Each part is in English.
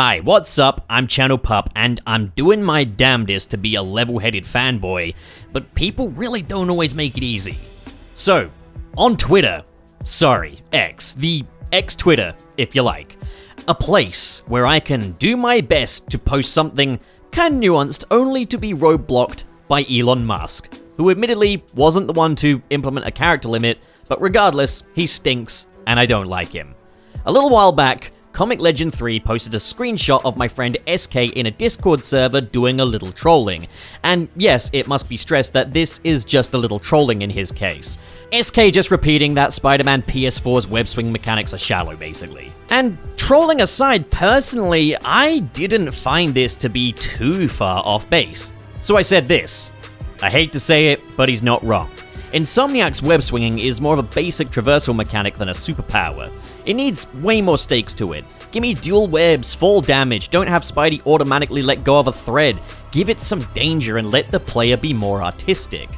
Hi, what's up? I'm Channel Pup, and I'm doing my damnedest to be a level-headed fanboy, but people really don't always make it easy. So, on Twitter, X, the X-Twitter, if you like, a place where I can do my best to post something kinda nuanced only to be roadblocked by Elon Musk, who admittedly wasn't the one to implement a character limit, but regardless, he stinks, and I don't like him. A little while back, Comic Legend 3 posted a screenshot of my friend SK in a Discord server doing a little trolling. And yes, it must be stressed that this is just a little trolling in his case. SK just repeating that Spider-Man PS4's web-swing mechanics are shallow, basically. And trolling aside, personally, I didn't find this to be too far off base. So I said this. I hate to say it, but he's not wrong. Insomniac's web-swinging is more of a basic traversal mechanic than a superpower. It needs way more stakes to it. Give me dual webs, fall damage, don't have Spidey automatically let go of a thread, give it some danger and let the player be more artistic.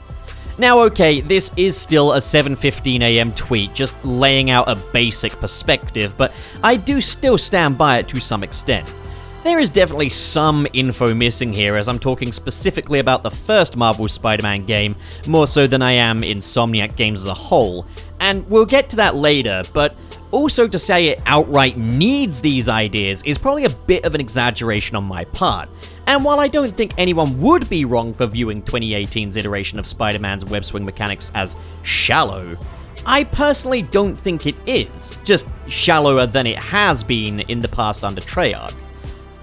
Now okay, this is still a 7:15 AM tweet, just laying out a basic perspective, but I do still stand by it to some extent. There is definitely some info missing here, as I'm talking specifically about the first Marvel Spider-Man game, more so than I am Insomniac Games as a whole, and we'll get to that later, but also to say it outright needs these ideas is probably a bit of an exaggeration on my part. And while I don't think anyone would be wrong for viewing 2018's iteration of Spider-Man's web-swing mechanics as shallow, I personally don't think it is, just shallower than it has been in the past under Treyarch.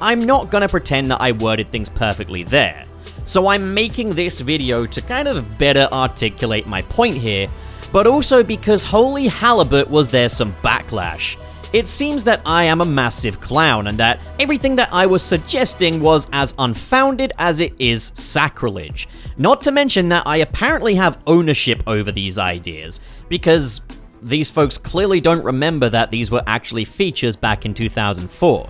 I'm not gonna pretend that I worded things perfectly there, so I'm making this video to kind of better articulate my point here, but also because holy halibut was there some backlash. It seems that I am a massive clown and that everything that I was suggesting was as unfounded as it is sacrilege. Not to mention that I apparently have ownership over these ideas, because these folks clearly don't remember that these were actually features back in 2004.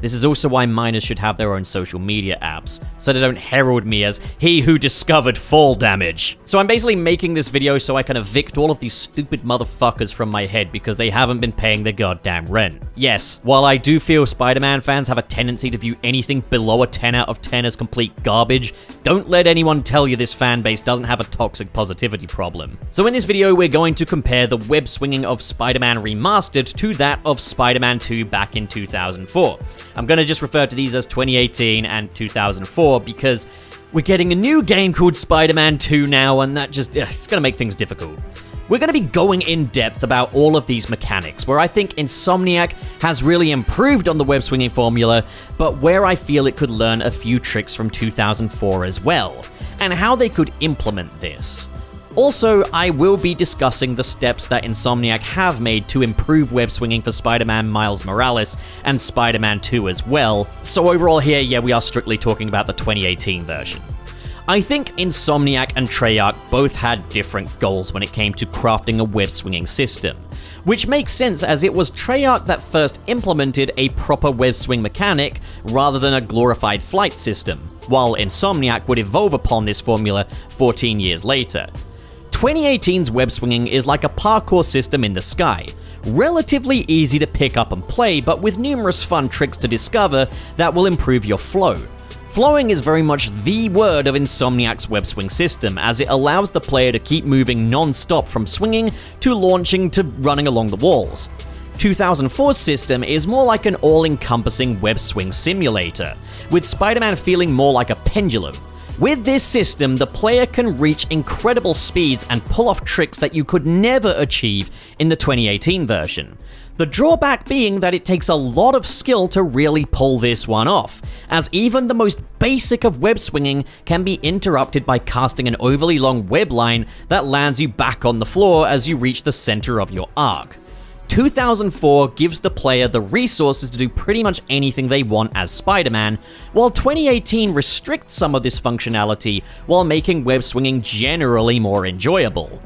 This is also why minors should have their own social media apps, so they don't herald me as he who discovered fall damage. So I'm basically making this video so I can evict all of these stupid motherfuckers from my head because they haven't been paying their goddamn rent. Yes, while I do feel Spider-Man fans have a tendency to view anything below a 10 out of 10 as complete garbage, don't let anyone tell you this fanbase doesn't have a toxic positivity problem. So in this video, we're going to compare the web swinging of Spider-Man Remastered to that of Spider-Man 2 back in 2004. I'm going to just refer to these as 2018 and 2004 because we're getting a new game called Spider-Man 2 now, and that just, it's going to make things difficult. We're going to be going in depth about all of these mechanics, where I think Insomniac has really improved on the web-swinging formula, but where I feel it could learn a few tricks from 2004 as well, and how they could implement this. Also, I will be discussing the steps that Insomniac have made to improve web swinging for Spider-Man Miles Morales and Spider-Man 2 as well, so overall here, yeah, we are strictly talking about the 2018 version. I think Insomniac and Treyarch both had different goals when it came to crafting a web swinging system, which makes sense as it was Treyarch that first implemented a proper web swing mechanic rather than a glorified flight system, while Insomniac would evolve upon this formula 14 years later. 2018's web swinging is like a parkour system in the sky, relatively easy to pick up and play, but with numerous fun tricks to discover that will improve your flow. Flowing is very much the word of Insomniac's web swing system, as it allows the player to keep moving non-stop from swinging to launching to running along the walls. 2004's system is more like an all-encompassing web swing simulator, with Spider-Man feeling more like a pendulum. With this system, the player can reach incredible speeds and pull off tricks that you could never achieve in the 2018 version. The drawback being that it takes a lot of skill to really pull this one off, as even the most basic of web swinging can be interrupted by casting an overly long web line that lands you back on the floor as you reach the center of your arc. 2004 gives the player the resources to do pretty much anything they want as Spider-Man, while 2018 restricts some of this functionality while making web swinging generally more enjoyable.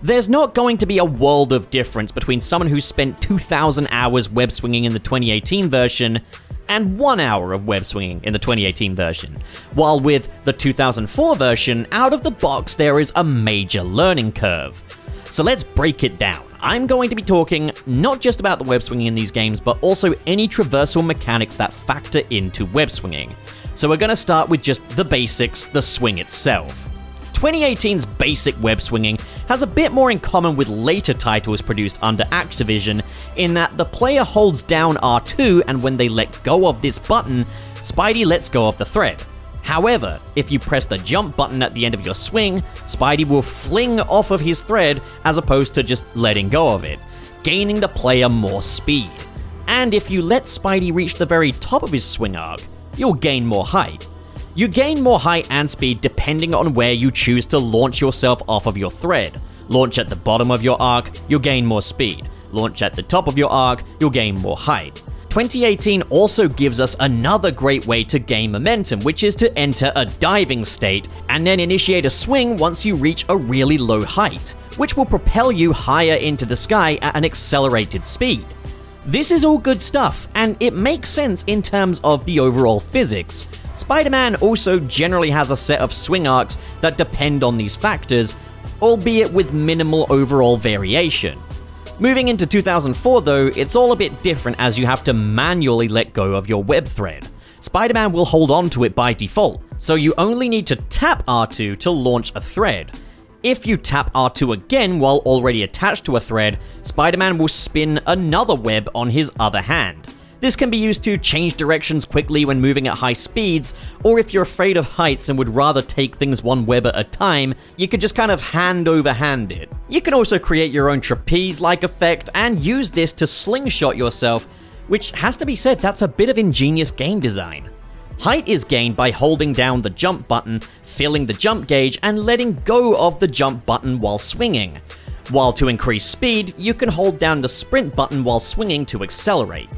There's not going to be a world of difference between someone who spent 2,000 hours web swinging in the 2018 version and 1 hour of web swinging in the 2018 version, while with the 2004 version, out of the box there is a major learning curve. So let's break it down. I'm going to be talking not just about the web swinging in these games, but also any traversal mechanics that factor into web swinging. So we're going to start with just the basics, the swing itself. 2018's basic web swinging has a bit more in common with later titles produced under Activision in that the player holds down R2 and when they let go of this button, Spidey lets go of the thread. However, if you press the jump button at the end of your swing, Spidey will fling off of his thread as opposed to just letting go of it, gaining the player more speed. And if you let Spidey reach the very top of his swing arc, you'll gain more height. You gain more height and speed depending on where you choose to launch yourself off of your thread. Launch at the bottom of your arc, you'll gain more speed. Launch at the top of your arc, you'll gain more height. 2018 also gives us another great way to gain momentum, which is to enter a diving state and then initiate a swing once you reach a really low height, which will propel you higher into the sky at an accelerated speed. This is all good stuff, and it makes sense in terms of the overall physics. Spider-Man also generally has a set of swing arcs that depend on these factors, albeit with minimal overall variation. Moving into 2004 though, it's all a bit different as you have to manually let go of your web thread. Spider-Man will hold on to it by default, so you only need to tap R2 to launch a thread. If you tap R2 again while already attached to a thread, Spider-Man will spin another web on his other hand. This can be used to change directions quickly when moving at high speeds, or if you're afraid of heights and would rather take things one web at a time, you could just kind of hand over hand it. You can also create your own trapeze-like effect and use this to slingshot yourself, which has to be said, that's a bit of ingenious game design. Height is gained by holding down the jump button, filling the jump gauge, and letting go of the jump button while swinging. While to increase speed, you can hold down the sprint button while swinging to accelerate.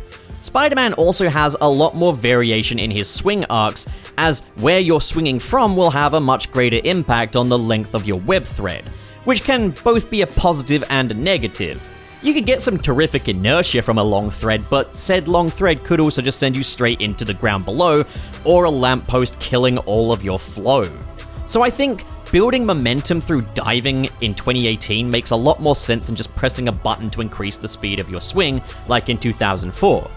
Spider-Man also has a lot more variation in his swing arcs, as where you're swinging from will have a much greater impact on the length of your web thread, which can both be a positive and a negative. You could get some terrific inertia from a long thread, but said long thread could also just send you straight into the ground below, or a lamppost killing all of your flow. So I think building momentum through diving in 2018 makes a lot more sense than just pressing a button to increase the speed of your swing, like in 2004.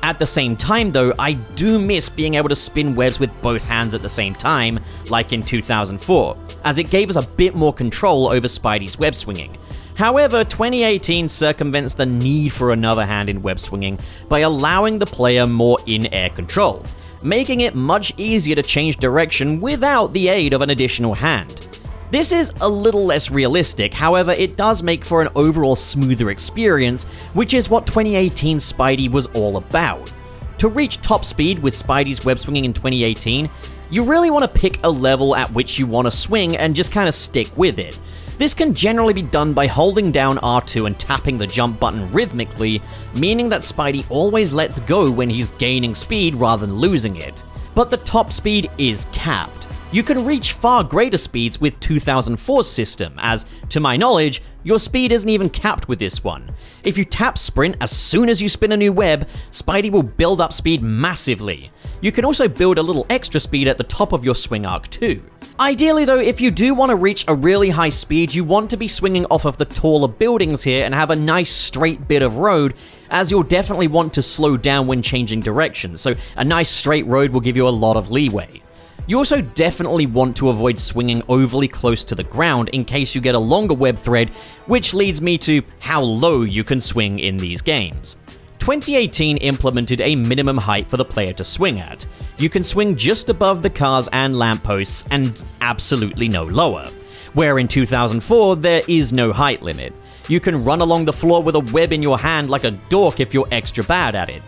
At the same time though, I do miss being able to spin webs with both hands at the same time, like in 2004, as it gave us a bit more control over Spidey's web swinging. However, 2018 circumvents the need for another hand in web swinging by allowing the player more in-air control, making it much easier to change direction without the aid of an additional hand. This is a little less realistic, however it does make for an overall smoother experience, which is what 2018 Spidey was all about. To reach top speed with Spidey's web swinging in 2018, you really want to pick a level at which you want to swing and just kind of stick with it. This can generally be done by holding down R2 and tapping the jump button rhythmically, meaning that Spidey always lets go when he's gaining speed rather than losing it. But the top speed is capped. You can reach far greater speeds with 2004's system, as, to my knowledge, your speed isn't even capped with this one. If you tap sprint as soon as you spin a new web, Spidey will build up speed massively. You can also build a little extra speed at the top of your swing arc too. Ideally though, if you do want to reach a really high speed, you want to be swinging off of the taller buildings here and have a nice straight bit of road, as you'll definitely want to slow down when changing directions, so a nice straight road will give you a lot of leeway. You also definitely want to avoid swinging overly close to the ground in case you get a longer web thread, which leads me to how low you can swing in these games. 2018 implemented a minimum height for the player to swing at. You can swing just above the cars and lampposts and absolutely no lower, where in 2004 there is no height limit. You can run along the floor with a web in your hand like a dork if you're extra bad at it.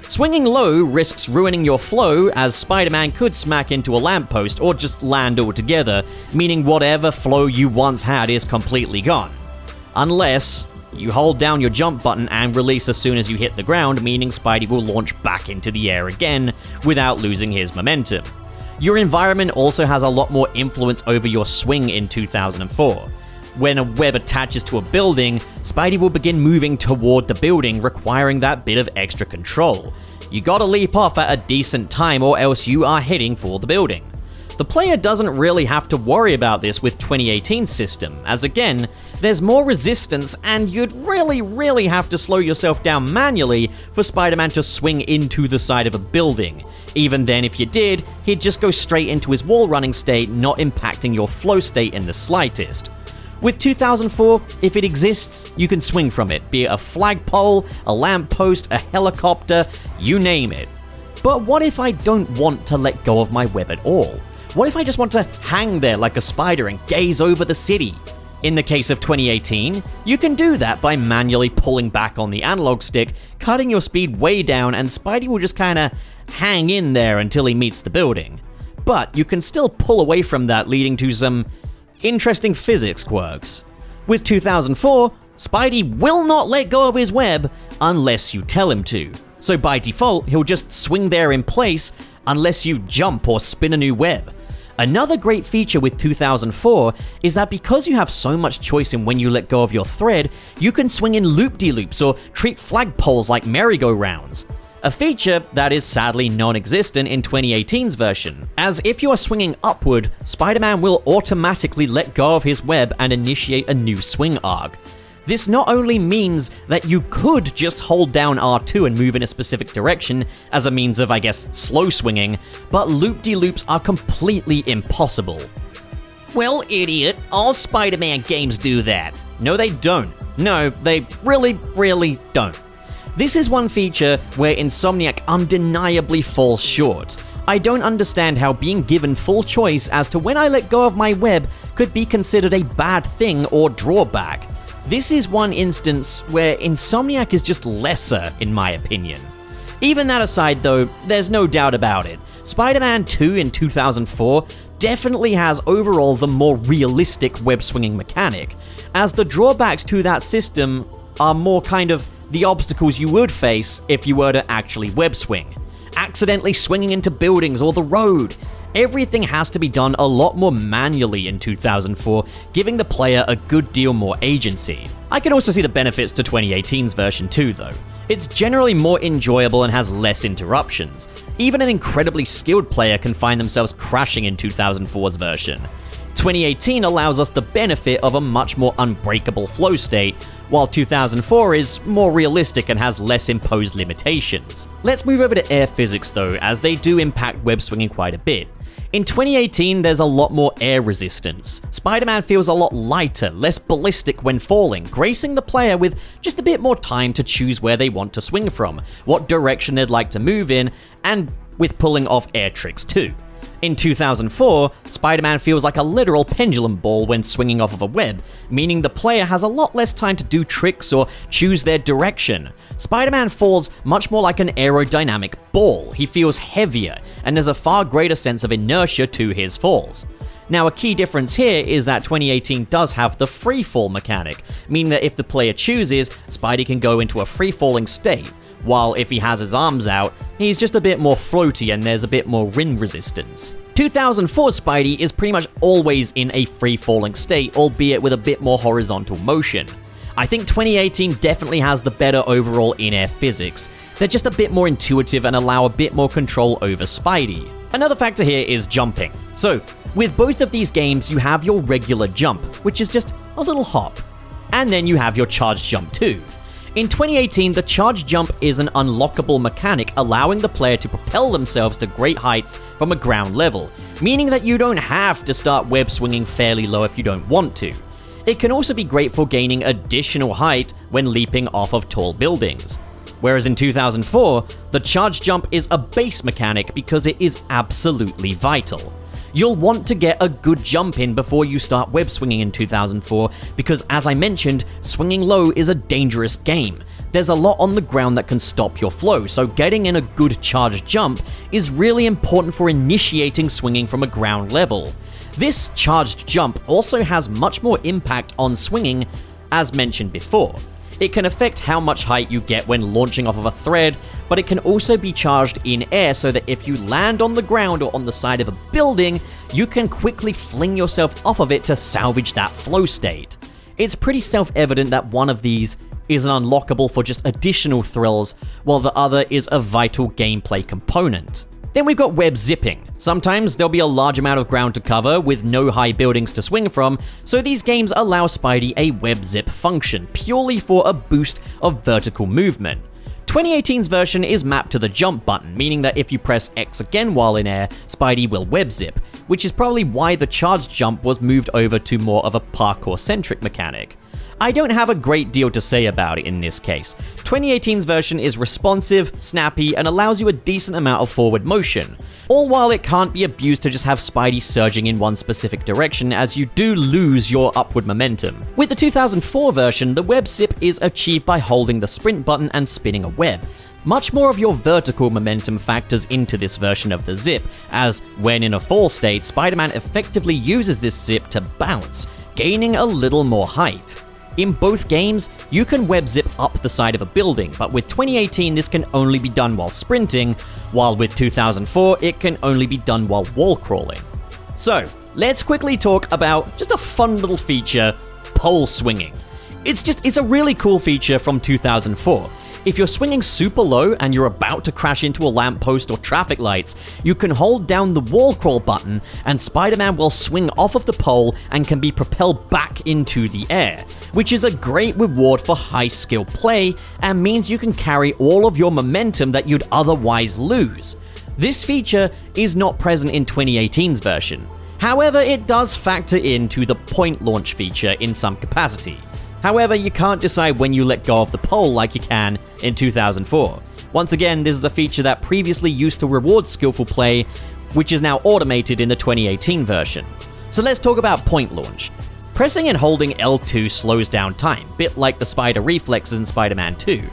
Swinging low risks ruining your flow, as Spider-Man could smack into a lamppost or just land altogether, meaning whatever flow you once had is completely gone. Unless you hold down your jump button and release as soon as you hit the ground, meaning Spidey will launch back into the air again without losing his momentum. Your environment also has a lot more influence over your swing in 2004. When a web attaches to a building, Spidey will begin moving toward the building, requiring that bit of extra control. You gotta leap off at a decent time or else you are heading for the building. The player doesn't really have to worry about this with 2018's system, as again, there's more resistance and you'd really have to slow yourself down manually for Spider-Man to swing into the side of a building. Even then, if you did, he'd just go straight into his wall running state, not impacting your flow state in the slightest. With 2004, if it exists, you can swing from it, be it a flagpole, a lamppost, a helicopter, you name it. But what if I don't want to let go of my web at all? What if I just want to hang there like a spider and gaze over the city? In the case of 2018, you can do that by manually pulling back on the analog stick, cutting your speed way down, and Spidey will just kinda hang in there until he meets the building. But you can still pull away from that, leading to some interesting physics quirks. With 2004, Spidey will not let go of his web unless you tell him to. So by default, he'll just swing there in place unless you jump or spin a new web. Another great feature with 2004 is that because you have so much choice in when you let go of your thread, you can swing in loop-de-loops or treat flagpoles like merry-go-rounds. A feature that is sadly non-existent in 2018's version, as if you are swinging upward, Spider-Man will automatically let go of his web and initiate a new swing arc. This not only means that you could just hold down R2 and move in a specific direction as a means of, I guess, slow swinging, but loop-de-loops are completely impossible. Well, idiot, all Spider-Man games do that. No, they don't. No, they really don't. This is one feature where Insomniac undeniably falls short. I don't understand how being given full choice as to when I let go of my web could be considered a bad thing or drawback. This is one instance where Insomniac is just lesser, in my opinion. Even that aside though, there's no doubt about it. Spider-Man 2 in 2004 definitely has overall the more realistic web-swinging mechanic, as the drawbacks to that system are more kind of the obstacles you would face if you were to actually web-swing. Accidentally swinging into buildings or the road. Everything has to be done a lot more manually in 2004, giving the player a good deal more agency. I can also see the benefits to 2018's version too, though. It's generally more enjoyable and has less interruptions. Even an incredibly skilled player can find themselves crashing in 2004's version. 2018 allows us the benefit of a much more unbreakable flow state, while 2004 is more realistic and has less imposed limitations. Let's move over to air physics though, as they do impact web swinging quite a bit. In 2018, there's a lot more air resistance. Spider-Man feels a lot lighter, less ballistic when falling, gracing the player with just a bit more time to choose where they want to swing from, what direction they'd like to move in, and with pulling off air tricks too. In 2004, Spider-Man feels like a literal pendulum ball when swinging off of a web, meaning the player has a lot less time to do tricks or choose their direction. Spider-Man falls much more like an aerodynamic ball. He feels heavier, and there's a far greater sense of inertia to his falls. Now, a key difference here is that 2018 does have the free fall mechanic, meaning that if the player chooses, Spidey can go into a free-falling state, while if he has his arms out, he's just a bit more floaty and there's a bit more wind resistance. 2004 Spidey is pretty much always in a free-falling state, albeit with a bit more horizontal motion. I think 2018 definitely has the better overall in-air physics. They're just a bit more intuitive and allow a bit more control over Spidey. Another factor here is jumping. So, with both of these games, you have your regular jump, which is just a little hop. And then you have your charged jump too. In 2018, the charge jump is an unlockable mechanic allowing the player to propel themselves to great heights from a ground level, meaning that you don't have to start web swinging fairly low if you don't want to. It can also be great for gaining additional height when leaping off of tall buildings. Whereas in 2004, the charge jump is a base mechanic because it is absolutely vital. You'll want to get a good jump in before you start web swinging in 2004 because, as I mentioned, swinging low is a dangerous game. There's a lot on the ground that can stop your flow, so getting in a good charged jump is really important for initiating swinging from a ground level. This charged jump also has much more impact on swinging, as mentioned before. It can affect how much height you get when launching off of a thread, but it can also be charged in air so that if you land on the ground or on the side of a building, you can quickly fling yourself off of it to salvage that flow state. It's pretty self-evident that one of these is an unlockable for just additional thrills, while the other is a vital gameplay component. Then we've got web zipping. Sometimes there'll be a large amount of ground to cover with no high buildings to swing from, so these games allow Spidey a web zip function, purely for a boost of vertical movement. 2018's version is mapped to the jump button, meaning that if you press X again while in air, Spidey will web zip, which is probably why the charged jump was moved over to more of a parkour-centric mechanic. I don't have a great deal to say about it in this case. 2018's version is responsive, snappy, and allows you a decent amount of forward motion, all while it can't be abused to just have Spidey surging in one specific direction, as you do lose your upward momentum. With the 2004 version, the web zip is achieved by holding the sprint button and spinning a web. Much more of your vertical momentum factors into this version of the zip, as when in a fall state, Spider-Man effectively uses this zip to bounce, gaining a little more height. In both games, you can web zip up the side of a building, but with 2018 this can only be done while sprinting, while with 2004 it can only be done while wall crawling. So, let's quickly talk about just a fun little feature, pole swinging. It's a really cool feature from 2004. If you're swinging super low and you're about to crash into a lamppost or traffic lights, you can hold down the wall crawl button and Spider-Man will swing off of the pole and can be propelled back into the air, which is a great reward for high skill play and means you can carry all of your momentum that you'd otherwise lose. This feature is not present in 2018's version. However, it does factor into the point launch feature in some capacity. However, you can't decide when you let go of the pole like you can in 2004. Once again, this is a feature that previously used to reward skillful play, which is now automated in the 2018 version. So let's talk about point launch. Pressing and holding L2 slows down time, bit like the spider reflexes in Spider-Man 2,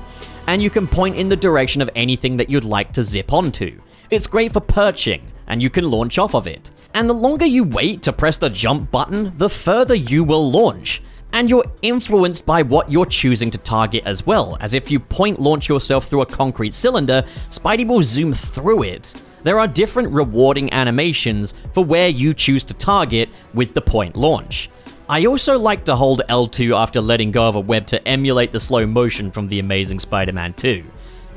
and you can point in the direction of anything that you'd like to zip onto. It's great for perching, and you can launch off of it. And the longer you wait to press the jump button, the further you will launch. And you're influenced by what you're choosing to target as well, as if you point launch yourself through a concrete cylinder, Spidey will zoom through it. There are different rewarding animations for where you choose to target with the point launch. I also like to hold L2 after letting go of a web to emulate the slow motion from The Amazing Spider-Man 2.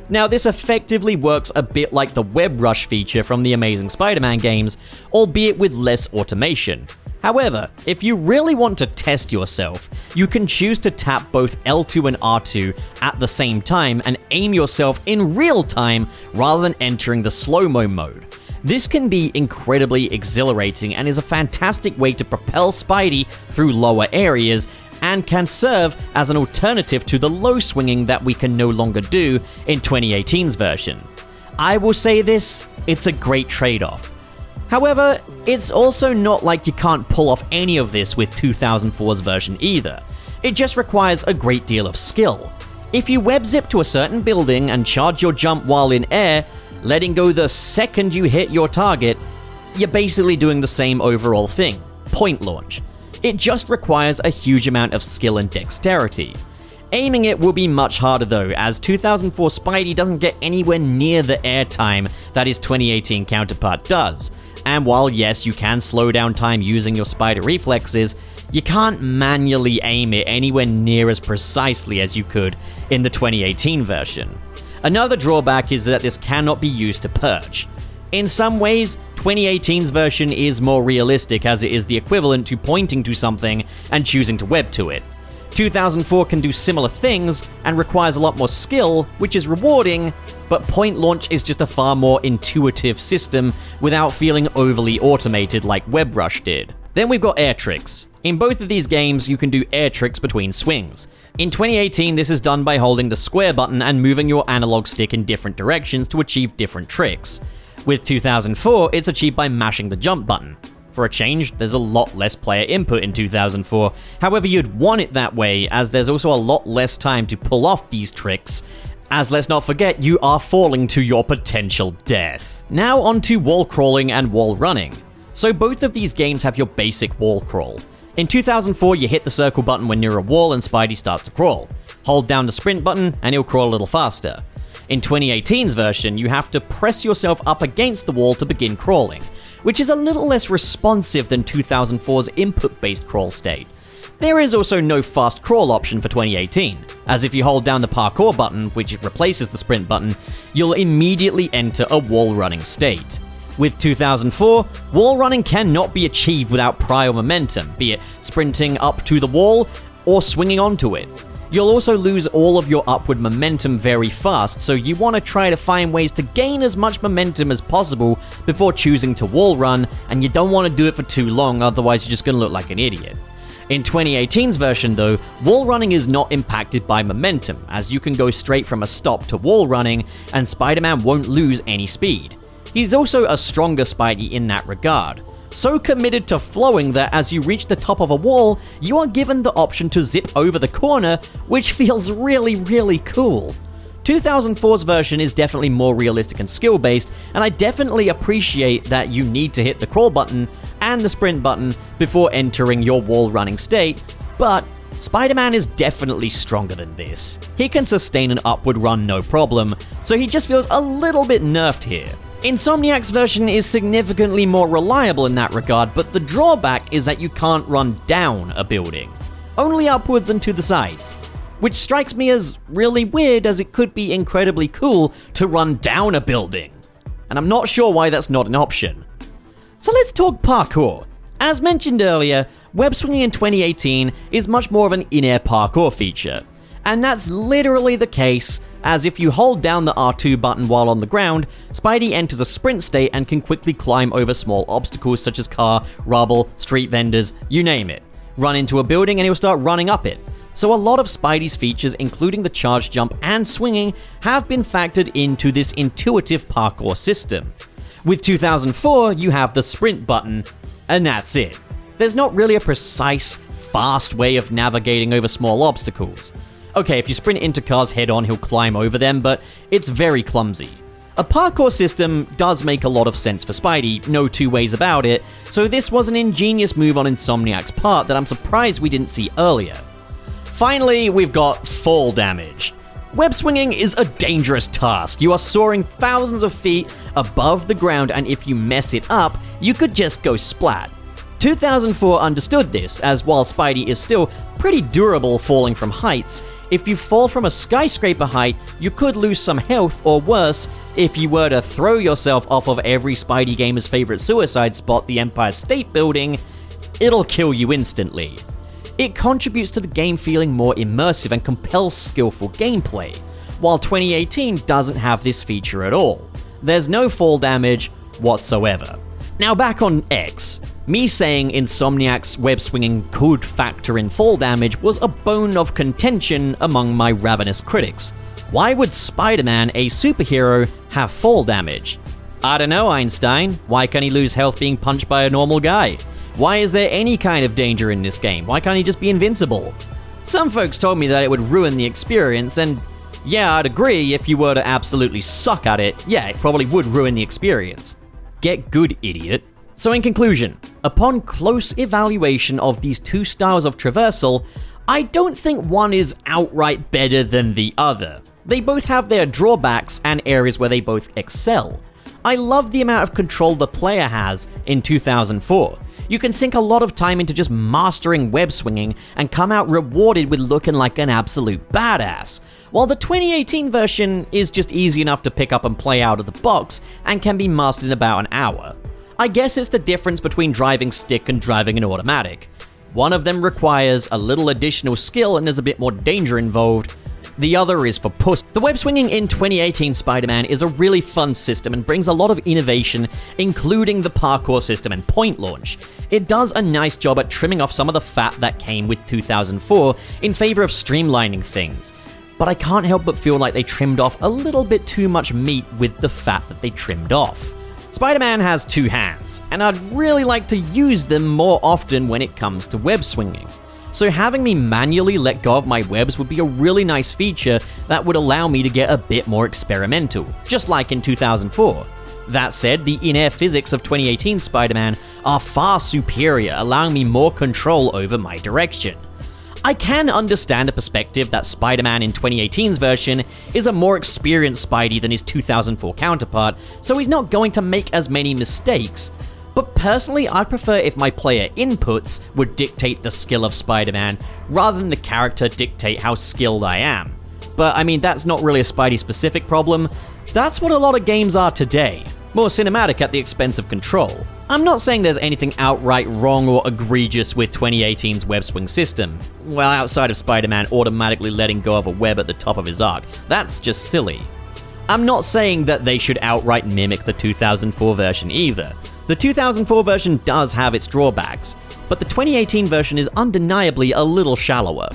Now, this effectively works a bit like the web rush feature from the Amazing Spider-Man games, albeit with less automation. However, if you really want to test yourself, you can choose to tap both L2 and R2 at the same time and aim yourself in real time rather than entering the slow-mo mode. This can be incredibly exhilarating and is a fantastic way to propel Spidey through lower areas and can serve as an alternative to the low swinging that we can no longer do in 2018's version. I will say this, it's a great trade-off. However, it's also not like you can't pull off any of this with 2004's version either. It just requires a great deal of skill. If you web zip to a certain building and charge your jump while in air, letting go the second you hit your target, you're basically doing the same overall thing, point launch. It just requires a huge amount of skill and dexterity. Aiming it will be much harder though, as 2004 Spidey doesn't get anywhere near the airtime that his 2018 counterpart does. And while yes, you can slow down time using your spider reflexes, you can't manually aim it anywhere near as precisely as you could in the 2018 version. Another drawback is that this cannot be used to perch. In some ways, 2018's version is more realistic as it is the equivalent to pointing to something and choosing to web to it. 2004 can do similar things and requires a lot more skill, which is rewarding, but point launch is just a far more intuitive system without feeling overly automated like Web Rush did. Then we've got air tricks. In both of these games, you can do air tricks between swings. In 2018, this is done by holding the square button and moving your analog stick in different directions to achieve different tricks. With 2004, it's achieved by mashing the jump button. For a change, there's a lot less player input in 2004. However, you'd want it that way, as there's also a lot less time to pull off these tricks, as let's not forget, you are falling to your potential death. Now onto wall crawling and wall running. So both of these games have your basic wall crawl. In 2004, you hit the circle button when near a wall and Spidey starts to crawl. Hold down the sprint button and he'll crawl a little faster. In 2018's version, you have to press yourself up against the wall to begin crawling, which is a little less responsive than 2004's input-based crawl state. There is also no fast crawl option for 2018, as if you hold down the parkour button, which replaces the sprint button, you'll immediately enter a wall running state. With 2004, wall running cannot be achieved without prior momentum, be it sprinting up to the wall or swinging onto it. You'll also lose all of your upward momentum very fast, so you want to try to find ways to gain as much momentum as possible before choosing to wall run, and you don't want to do it for too long, otherwise you're just going to look like an idiot. In 2018's version though, wall running is not impacted by momentum, as you can go straight from a stop to wall running, and Spider-Man won't lose any speed. He's also a stronger Spidey in that regard, so committed to flowing that as you reach the top of a wall, you are given the option to zip over the corner, which feels really cool. 2004's version is definitely more realistic and skill-based, and I definitely appreciate that you need to hit the crawl button and the sprint button before entering your wall running state, but Spider-Man is definitely stronger than this. He can sustain an upward run no problem, so he just feels a little bit nerfed here. Insomniac's version is significantly more reliable in that regard, but the drawback is that you can't run down a building, only upwards and to the sides, which strikes me as really weird, as it could be incredibly cool to run down a building, and I'm not sure why that's not an option. So let's talk parkour. As mentioned earlier, web swinging in 2018 is much more of an in-air parkour feature, and that's literally the case, as if you hold down the R2 button while on the ground, Spidey enters a sprint state and can quickly climb over small obstacles such as car, rubble, street vendors, you name it. Run into a building and he'll start running up it. So a lot of Spidey's features, including the charge jump and swinging, have been factored into this intuitive parkour system. With 2004, you have the sprint button, and that's it. There's not really a precise, fast way of navigating over small obstacles. Okay, if you sprint into cars head-on, he'll climb over them, but it's very clumsy. A parkour system does make a lot of sense for Spidey, no two ways about it, so this was an ingenious move on Insomniac's part that I'm surprised we didn't see earlier. Finally, we've got fall damage. Web swinging is a dangerous task. You are soaring thousands of feet above the ground, and if you mess it up, you could just go splat. 2004 understood this, as while Spidey is still pretty durable falling from heights, if you fall from a skyscraper height, you could lose some health, or worse, if you were to throw yourself off of every Spidey gamer's favorite suicide spot, the Empire State Building, it'll kill you instantly. It contributes to the game feeling more immersive and compels skillful gameplay, while 2018 doesn't have this feature at all. There's no fall damage whatsoever. Now back on X, me saying Insomniac's web swinging could factor in fall damage was a bone of contention among my ravenous critics. Why would Spider-Man, a superhero, have fall damage? I don't know, Einstein. Why can't he lose health being punched by a normal guy? Why is there any kind of danger in this game? Why can't he just be invincible? Some folks told me that it would ruin the experience, and yeah, I'd agree if you were to absolutely suck at it, yeah, it probably would ruin the experience. Get good, idiot. So in conclusion, upon close evaluation of these two styles of traversal, I don't think one is outright better than the other. They both have their drawbacks and areas where they both excel. I love the amount of control the player has in 2004. You can sink a lot of time into just mastering web swinging and come out rewarded with looking like an absolute badass, while the 2018 version is just easy enough to pick up and play out of the box and can be mastered in about an hour. I guess it's the difference between driving stick and driving an automatic. One of them requires a little additional skill and there's a bit more danger involved. The other is for puss. The web swinging in 2018 Spider-Man is a really fun system and brings a lot of innovation, including the parkour system and point launch. It does a nice job at trimming off some of the fat that came with 2004 in favor of streamlining things. But I can't help but feel like they trimmed off a little bit too much meat with the fat that they trimmed off. Spider-Man has two hands, and I'd really like to use them more often when it comes to web swinging. So having me manually let go of my webs would be a really nice feature that would allow me to get a bit more experimental, just like in 2004. That said, the in-air physics of 2018 Spider-Man are far superior, allowing me more control over my direction. I can understand a perspective that Spider-Man in 2018's version is a more experienced Spidey than his 2004 counterpart, so he's not going to make as many mistakes. but personally I'd prefer if my player inputs would dictate the skill of Spider-Man rather than the character dictate how skilled I am. But I mean, that's not really a Spidey-specific problem. That's what a lot of games are today. More cinematic at the expense of control. I'm not saying there's anything outright wrong or egregious with 2018's web swing system. Well, outside of Spider-Man automatically letting go of a web at the top of his arc. That's just silly. I'm not saying that they should outright mimic the 2004 version either. The 2004 version does have its drawbacks, but the 2018 version is undeniably a little shallower.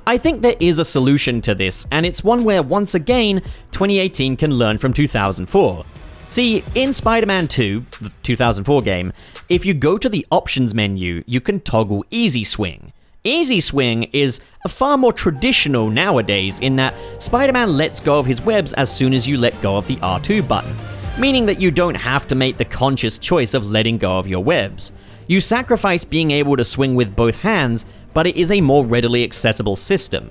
I think there is a solution to this, and it's one where, once again, 2018 can learn from 2004. See, in Spider-Man 2, the 2004 game, if you go to the options menu, you can toggle Easy Swing. Easy Swing is far more traditional nowadays in that Spider-Man lets go of his webs as soon as you let go of the R2 button, meaning that you don't have to make the conscious choice of letting go of your webs. You sacrifice being able to swing with both hands, but it is a more readily accessible system.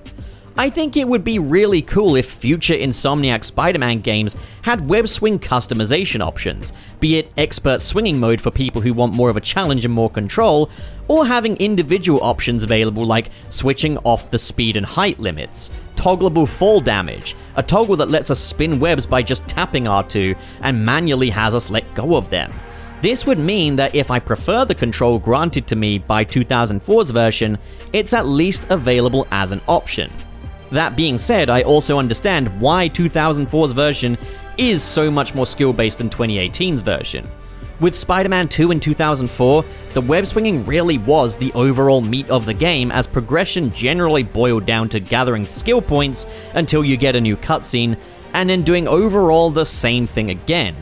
I think it would be really cool if future Insomniac Spider-Man games had web swing customization options, be it expert swinging mode for people who want more of a challenge and more control, or having individual options available like switching off the speed and height limits, toggleable fall damage, a toggle that lets us spin webs by just tapping R2 and manually has us let go of them. This would mean that if I prefer the control granted to me by 2004's version, it's at least available as an option. That being said, I also understand why 2004's version is so much more skill-based than 2018's version. With Spider-Man 2 in 2004, the web swinging really was the overall meat of the game, as progression generally boiled down to gathering skill points until you get a new cutscene, and then doing overall the same thing again.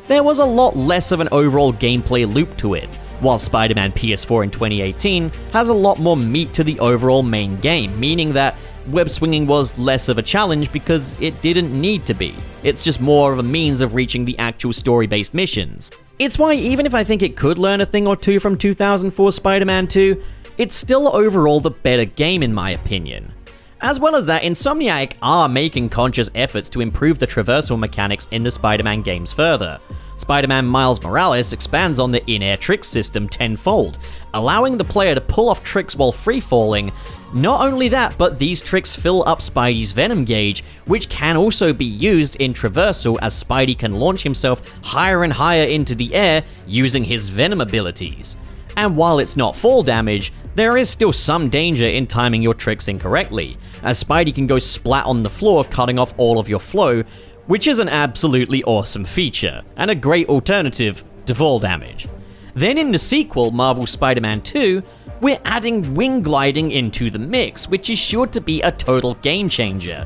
There was a lot less of an overall gameplay loop to it, while Spider-Man PS4 in 2018 has a lot more meat to the overall main game, meaning that web swinging was less of a challenge because it didn't need to be. It's just more of a means of reaching the actual story-based missions. It's why even if I think it could learn a thing or two from 2004 Spider-Man 2, it's still overall the better game in my opinion. As well as that, Insomniac are making conscious efforts to improve the traversal mechanics in the Spider-Man games further. Spider-Man Miles Morales expands on the in-air trick system tenfold, allowing the player to pull off tricks while free-falling. Not only that, but these tricks fill up Spidey's Venom gauge, which can also be used in traversal as Spidey can launch himself higher and higher into the air using his Venom abilities. And while it's not fall damage, there is still some danger in timing your tricks incorrectly, as Spidey can go splat on the floor, cutting off all of your flow, which is an absolutely awesome feature, and a great alternative to fall damage. Then in the sequel, Marvel Spider-Man 2, we're adding wing gliding into the mix, which is sure to be a total game changer.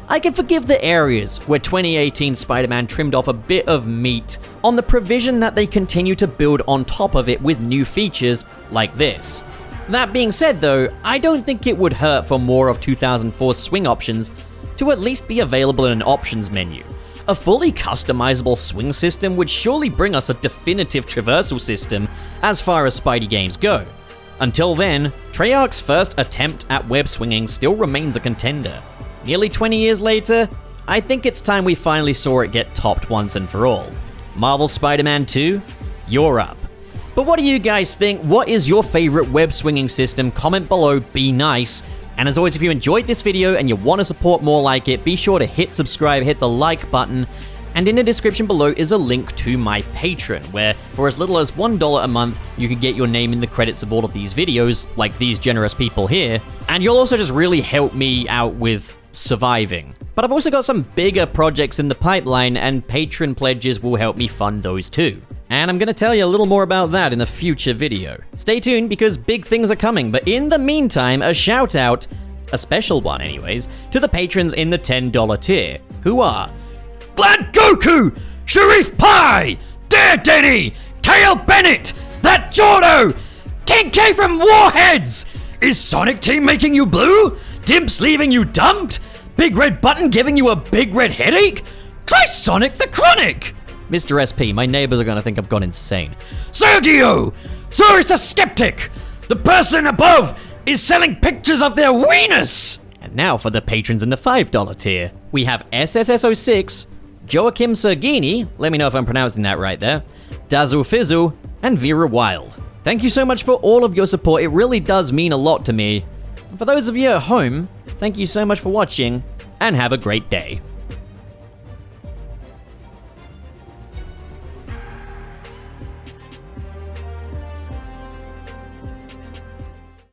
I can forgive the areas where 2018 Spider-Man trimmed off a bit of meat on the provision that they continue to build on top of it with new features like this. That being said though, I don't think it would hurt for more of 2004's swing options to at least be available in an options menu. A fully customizable swing system would surely bring us a definitive traversal system as far as Spidey games go. Until then, Treyarch's first attempt at web swinging still remains a contender. Nearly 20 years later, I think it's time we finally saw it get topped once and for all. Marvel Spider-Man 2, you're up. But what do you guys think? What is your favorite web swinging system? Comment below, be nice. And as always, if you enjoyed this video and you want to support more like it, be sure to hit subscribe, hit the like button, and in the description below is a link to my Patreon, where for as little as $1 a month, you can get your name in the credits of all of these videos, like these generous people here, and you'll also just really help me out with surviving. But I've also got some bigger projects in the pipeline, and Patreon pledges will help me fund those too. And I'm going to tell you a little more about that in a future video. Stay tuned because big things are coming, but in the meantime, a shout out, a special one anyways, to the patrons in the $10 tier, who are Glad Goku, Sharif Pie, Dare Denny, Kale Bennett, That Jordo, 10K from Warheads, Is Sonic Team making you blue? Dimps leaving you dumped? Big Red Button giving you a big red headache? Try Sonic the Chronic! Mr. SP, my neighbors are gonna think I've gone insane. Sergio! Sir is a skeptic! The person above is selling pictures of their weenus! And now for the patrons in the $5 tier. We have SSS06, Joachim Sergini, let me know if I'm pronouncing that right there, Dazzle Fizzle, and Vera Wild. Thank you so much for all of your support, it really does mean a lot to me. And for those of you at home, thank you so much for watching, and have a great day.